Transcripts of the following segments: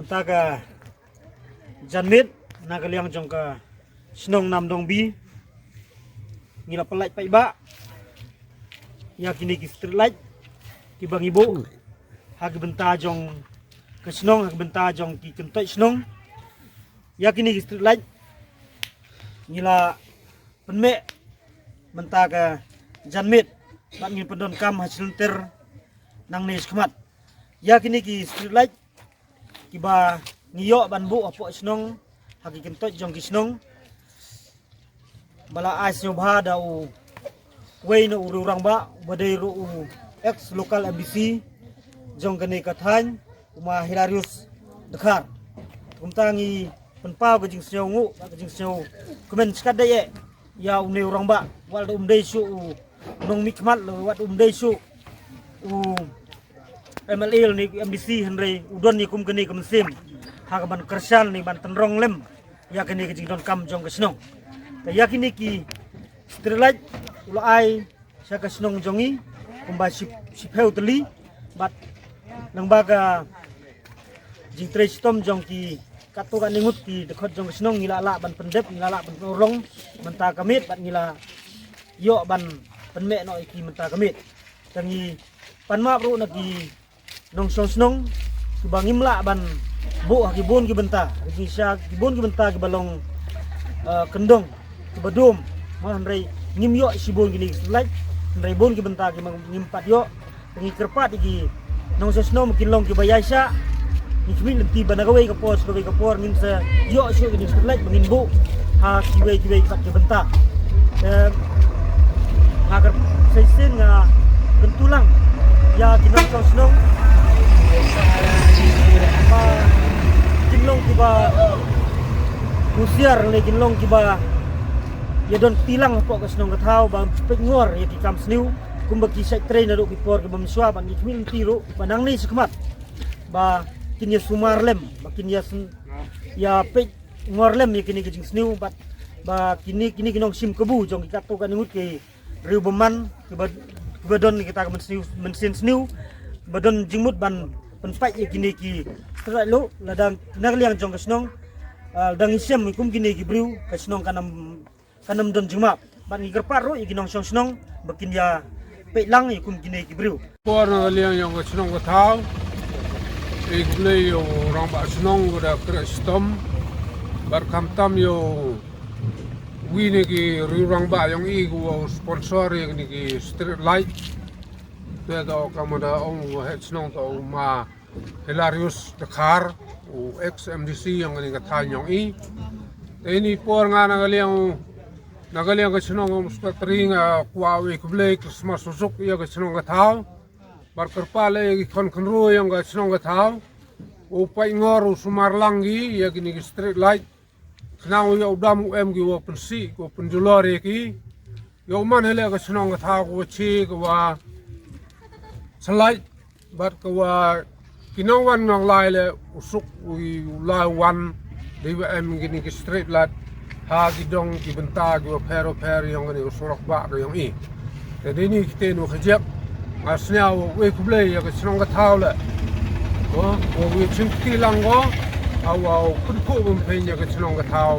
Taga janmit nagaliang jong ka snong nam dong bi ngila pelait pai ba ya kini ki street light ki bang ibu hag benta jong ke snong hag benta jong ki kentai snong ya kini ki street light ngila penme benta ka janmit bat ngil pendon kam hasil ter nang nes kemat ya kini ki street light kiba ngiyok banbu apo snong hagi kentot jong kisnong bala ais nyobha dau wei no urang ba badai ru ex local MBC jong kene kathan uma Hilarius Dekhar kumtangi penpa gajing snyo ngu gajing snyo komen skat dai ya umne urang ba wal umdei su nong mikmat lo wat umdei su MLL ni MBC Henry udon ni kum kene kumsim hak ban kersan ni ban tenrong lem ya kene ke jingdon kam jong kesnong ta ya kini ki street ulai sa kesnong jongi kumba sip heu teli bat nang baga jing tre stom jong ki katu kan ningut ki dekhot jong kesnong ngila la ban pendep ngila la ban rong menta kamit bat ngila yo ban penme no iki menta kamit tangi panma bro na ki nong snong kibangim la ban bu kibun ki benta ki sya kibun ki benta ki balong kendong ki badum ma handrai ngim yo sibun ki like handrai bun ki benta ki ngim pat yo ngi kerpat ki nong snong kin long ki bayasa ni kmin lenti banagawe ka pos ka por ngim sa yo syu ki like bangin bu ha ki we pat ki benta agar seisen nga kentulang ya kinong snong kinlong kiba musiar le kinlong kiba ya don tilang po ka snong kathao ba pengor ya ki kam sniu kumba ki sai train ro ki por ki bamswa ban ki min tiro banang ni sekmat ba kinya sumarlem ba kinya ya pe ngorlem ya kini ki sniu ba kini kinong sim kebu jong ki kato kan ngut ki riu beman ki don kita men sniu badon jingmut ban penpai ye kini ki terai lo ladang nagliang jong kesnong dang isem kum kini ki briu kesnong kanam don jingma ban ni gerpar ro ye kinong snong bakin ya pe lang ye kum kini ki briu por nagliang jong kesnong ka thau ik ble yo rong ba snong da kristom bar kam tam yo wini ki rurang ba yung igu sponsor ye ni ki street light pedo kamada ong het snong to ma Hilarius Dekhar ex MDC yang ni katanyong ini por nga nagaliang ka snong spatring kwawi kublay Christmas susuk ya ka snong kathao barker pale kon konro yang ka snong kathao upai ngor sumarlangi ya kini street light snang ya udam UM gi wo pensi ko penjulore ki yo man hele ka snong kathao ko chi ko wa slide bat ko wa kinawan ng laile usuk ui lawan DWM gini ki street light ha gidong ki benta go pero yang gini usurok ba ko yung jadi ni kita no khajak asnya we kuble ya ka snong ka thawle ko we chimki lang go aw kunpo bum pen ya ka snong ka thaw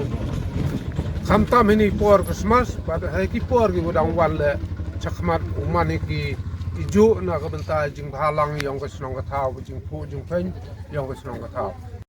khamta mini por Christmas ba ha ki por gi budang wan le chakmat umani ki ijo na ka benta jing halang yang ka snong ka thaw jing pu jing pen yang ka snong ka thaw